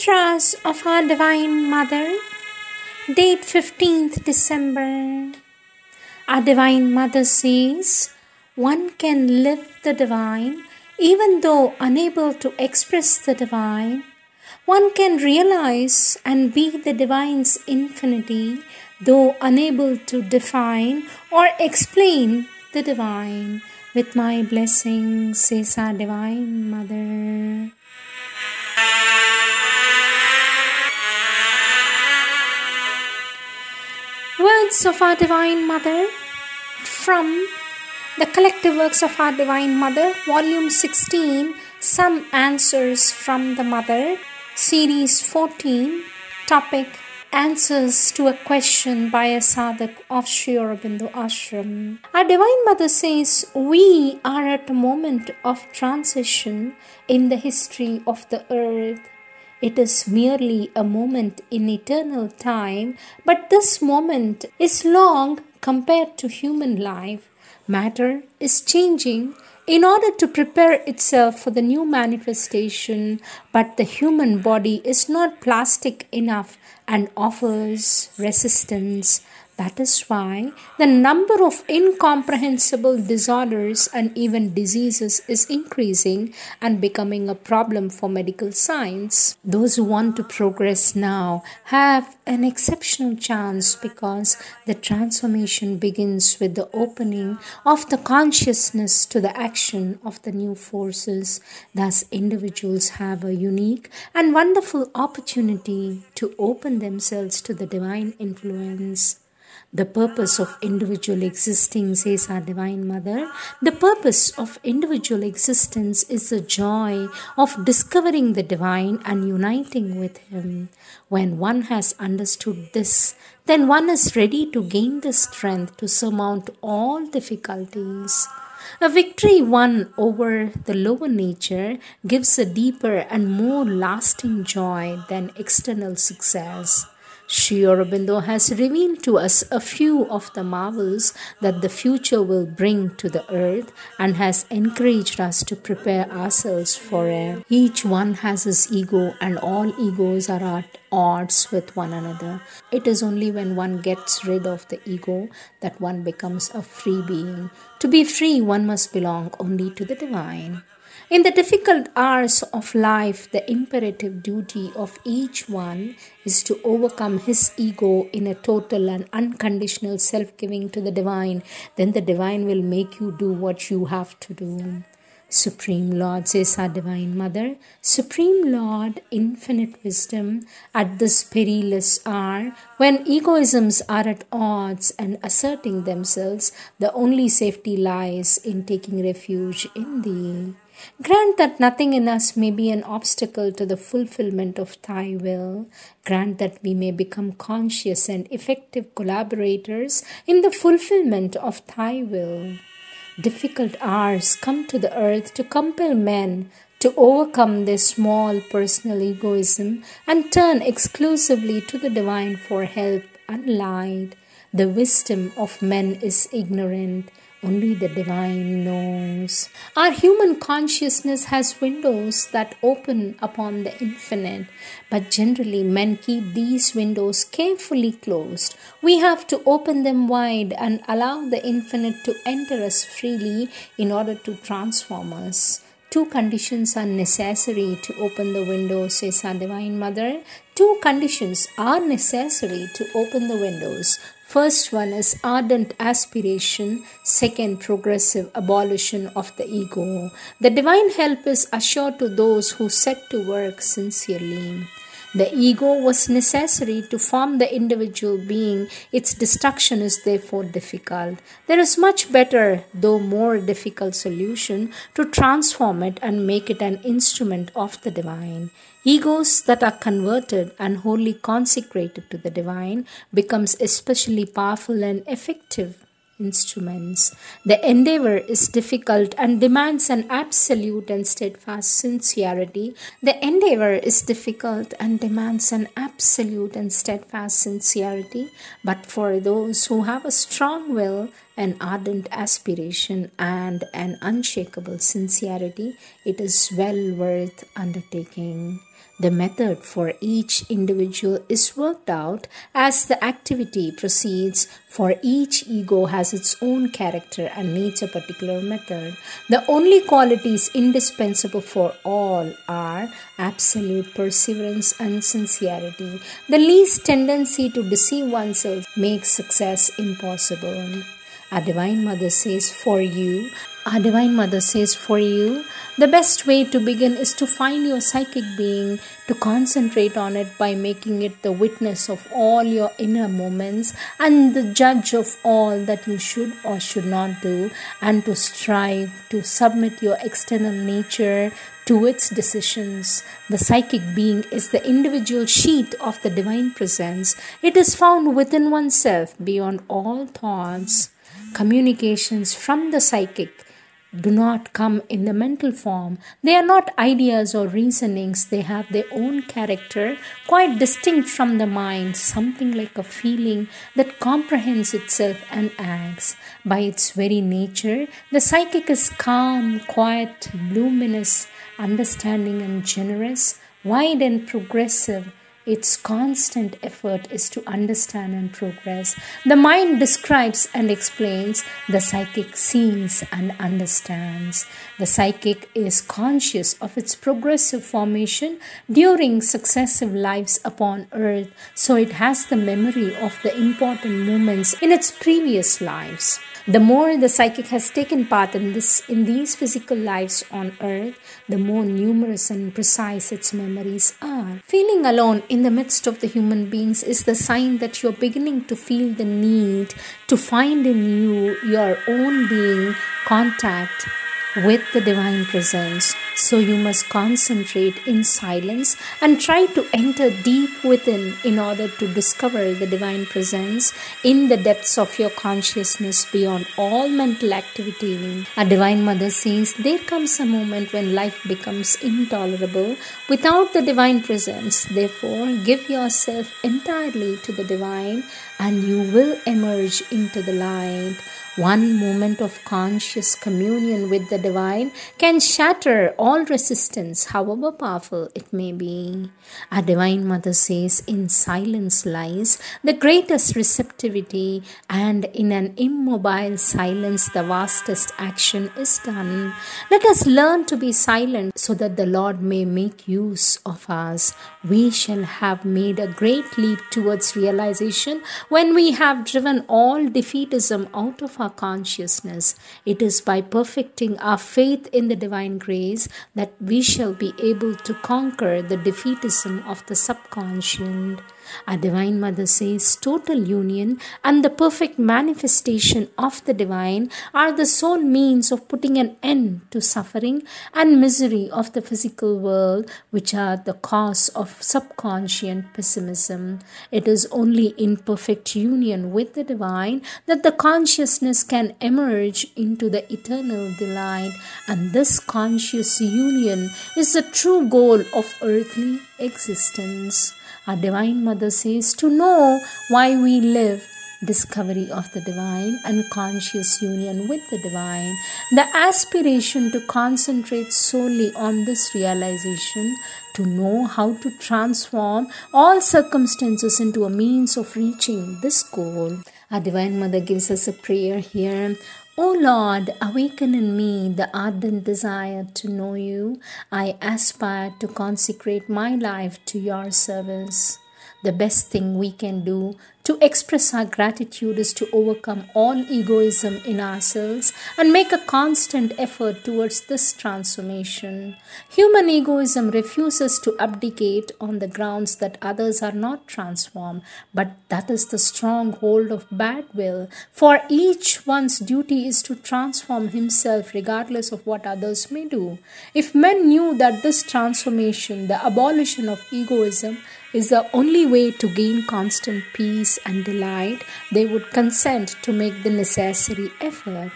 Mantras of our Divine Mother, date 15th December. Our Divine Mother says, one can live the divine even though unable to express the divine. One can realize and be the divine's infinity though unable to define or explain the divine. With my blessing, says our Divine Mother. Words of our Divine Mother from the Collective Works of our Divine Mother, Volume 16, Some Answers from the Mother, Series 14, Topic, Answers to a Question by a Sadhak of Sri Aurobindo Ashram. Our Divine Mother says, we are at a moment of transition in the history of the earth. It is merely a moment in eternal time, but this moment is long compared to human life. Matter is changing in order to prepare itself for the new manifestation, but the human body is not plastic enough and offers resistance. That is why the number of incomprehensible disorders and even diseases is increasing and becoming a problem for medical science. Those who want to progress now have an exceptional chance because the transformation begins with the opening of the consciousness to the action of the new forces. Thus, individuals have a unique and wonderful opportunity to open themselves to the divine influence. The purpose of individual existing, says our Divine Mother, the purpose of individual existence is the joy of discovering the divine and uniting with Him. When one has understood this, then one is ready to gain the strength to surmount all difficulties. A victory won over the lower nature gives a deeper and more lasting joy than external success. Sri Aurobindo has revealed to us a few of the marvels that the future will bring to the earth and has encouraged us to prepare ourselves for it. Each one has his ego and all egos are at odds with one another. It is only when one gets rid of the ego that one becomes a free being. To be free, one must belong only to the divine. In the difficult hours of life, the imperative duty of each one is to overcome his ego in a total and unconditional self-giving to the divine. Then the divine will make you do what you have to do. Supreme Lord, says our Divine Mother, Supreme Lord, infinite wisdom, at this perilous hour, when egoisms are at odds and asserting themselves, the only safety lies in taking refuge in Thee. Grant that nothing in us may be an obstacle to the fulfillment of Thy will. Grant that we may become conscious and effective collaborators in the fulfillment of Thy will. Difficult hours come to the earth to compel men to overcome their small personal egoism and turn exclusively to the divine for help and light. The wisdom of men is ignorant. Only the divine knows. Our human consciousness has windows that open upon the infinite, but generally men keep these windows carefully closed. We have to open them wide and allow the infinite to enter us freely in order to transform us. Two conditions are necessary to open the window, says our Divine Mother. Two conditions are necessary to open the windows. First one is ardent aspiration. Second, progressive abolition of the ego. The divine help is assured to those who set to work sincerely. The ego was necessary to form the individual being. Its destruction is therefore difficult. There is much better, though more difficult solution to transform it and make it an instrument of the divine. Egos that are converted and wholly consecrated to the divine becomes especially powerful and effective instruments. The endeavor is difficult and demands an absolute and steadfast sincerity. The endeavor is difficult and demands an absolute and steadfast sincerity, but for those who have a strong will an ardent aspiration, and an unshakable sincerity, it is well worth undertaking. The method for each individual is worked out as the activity proceeds, for each ego has its own character and needs a particular method. The only qualities indispensable for all are absolute perseverance and sincerity. The least tendency to deceive oneself makes success impossible. Our Divine Mother says, for you, the best way to begin is to find your psychic being, to concentrate on it by making it the witness of all your inner moments and the judge of all that you should or should not do, and to strive to submit your external nature to its decisions. The psychic being is the individual sheet of the divine presence. It is found within oneself beyond all thoughts. Communications from the psychic do not come in the mental form. They are not ideas or reasonings. They have their own character, quite distinct from the mind, something like a feeling that comprehends itself and acts. By its very nature, the psychic is calm, quiet, luminous, understanding and generous, wide and progressive. Its constant effort is to understand and progress. The mind describes and explains. The psychic sees and understands. The psychic is conscious of its progressive formation during successive lives upon earth, so it has the memory of the important moments in its previous lives. The more the psychic has taken part in these physical lives on earth, the more numerous and precise its memories are. Feeling alone in the midst of the human beings is the sign that you're beginning to feel the need to find in you your own being, contact with the divine presence. So you must concentrate in silence and try to enter deep within in order to discover the divine presence in the depths of your consciousness beyond all mental activity. Our Divine Mother says there comes a moment when life becomes intolerable without the divine presence. Therefore, give yourself entirely to the divine and you will emerge into the light. One moment of conscious communion with the divine can shatter all resistance, however powerful it may be. Our Divine Mother says, in silence lies the greatest receptivity, and in an immobile silence the vastest action is done. Let us learn to be silent so that the Lord may make use of us. We shall have made a great leap towards realization when we have driven all defeatism out of our consciousness. It is by perfecting our faith in the divine grace that we shall be able to conquer the defeatism of the subconscious. Our Divine Mother says total union and the perfect manifestation of the divine are the sole means of putting an end to suffering and misery of the physical world, which are the cause of subconscious pessimism. It is only in perfect union with the divine that the consciousness can emerge into the eternal delight, and this conscious union is the true goal of earthly existence. Our Divine Mother says to know why we live, discovery of the divine and conscious union with the divine, the aspiration to concentrate solely on this realization, to know how to transform all circumstances into a means of reaching this goal. Our Divine Mother gives us a prayer here. O Lord, awaken in me the ardent desire to know you. I aspire to consecrate my life to your service. The best thing we can do to express our gratitude is to overcome all egoism in ourselves and make a constant effort towards this transformation. Human egoism refuses to abdicate on the grounds that others are not transformed, but that is the stronghold of bad will. For each one's duty is to transform himself regardless of what others may do. If men knew that this transformation, the abolition of egoism, is the only way to gain constant peace and delight, they would consent to make the necessary effort.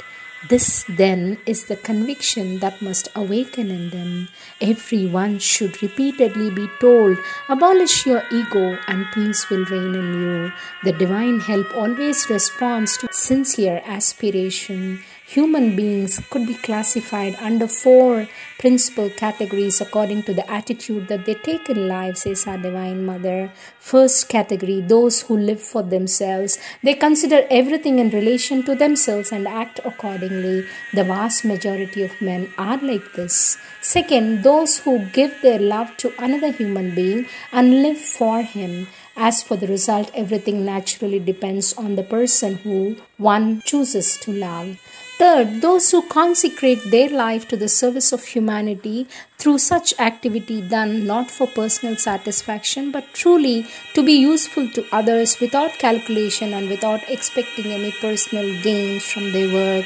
This then is the conviction that must awaken in them. Everyone should repeatedly be told, abolish your ego and peace will reign in you. The divine help always responds to sincere aspiration. Human beings could be classified under 4 principal categories according to the attitude that they take in life, says our Divine Mother. First category, those who live for themselves. They consider everything in relation to themselves and act accordingly. The vast majority of men are like this. Second, those who give their love to another human being and live for him. As for the result, everything naturally depends on the person who one chooses to love. Third, those who consecrate their life to the service of humanity through such activity done not for personal satisfaction but truly to be useful to others without calculation and without expecting any personal gains from their work.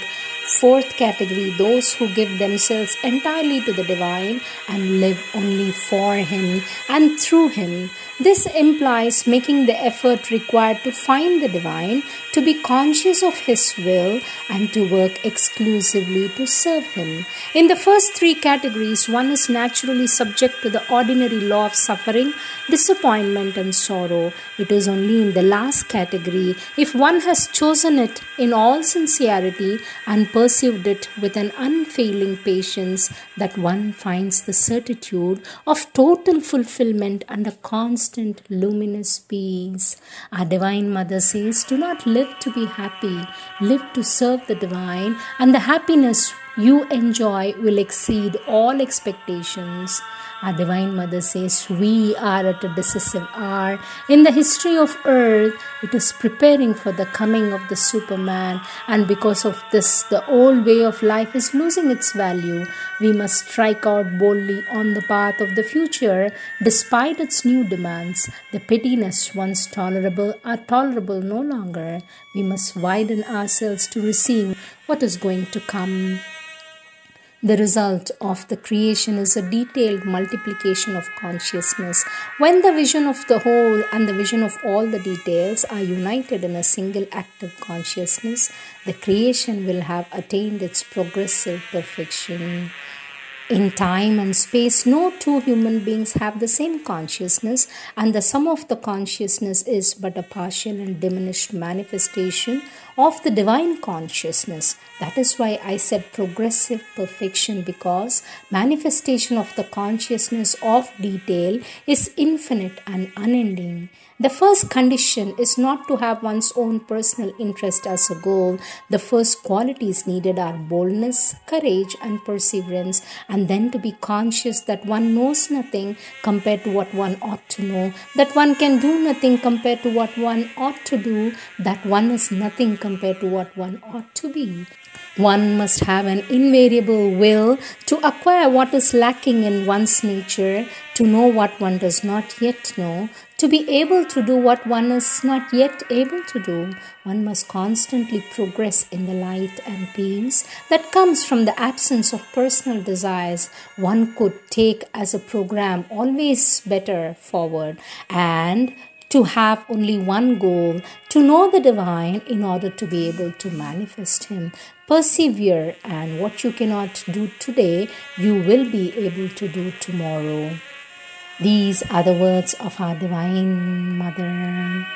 Fourth category, those who give themselves entirely to the divine and live only for him and through him. This implies making the effort required to find the divine, to be conscious of his will, and to work exclusively to serve him. In the first 3 categories, one is naturally subject to the ordinary law of suffering, disappointment, and sorrow. It is only in the last category, if one has chosen it in all sincerity and pursued it with an unfailing patience, that one finds the certitude of total fulfillment and a constant luminous peace. Our Divine Mother says, do not live to be happy, live to serve the divine, and the happiness you enjoy will exceed all expectations. Our Divine Mother says, we are at a decisive hour. In the history of earth, it is preparing for the coming of the Superman, and because of this, the old way of life is losing its value. We must strike out boldly on the path of the future, despite its new demands. The pettiness once tolerable are tolerable no longer. We must widen ourselves to receive what is going to come. The result of the creation is a detailed multiplication of consciousness. When the vision of the whole and the vision of all the details are united in a single active consciousness, the creation will have attained its progressive perfection. In time and space, no 2 human beings have the same consciousness, and the sum of the consciousness is but a partial and diminished manifestation of the divine consciousness. That is why I said progressive perfection, because manifestation of the consciousness of detail is infinite and unending. The first condition is not to have one's own personal interest as a goal. The first qualities needed are boldness, courage, and perseverance, and then to be conscious that one knows nothing compared to what one ought to know, that one can do nothing compared to what one ought to do, that one is nothing compared to what one ought to be. One must have an invariable will to acquire what is lacking in one's nature, to know what one does not yet know, to be able to do what one is not yet able to do. One must constantly progress in the light and peace that comes from the absence of personal desires. One could take as a program always better forward, and to have only one goal, to know the divine in order to be able to manifest him. Persevere, and what you cannot do today, you will be able to do tomorrow. These are the words of our Divine Mother.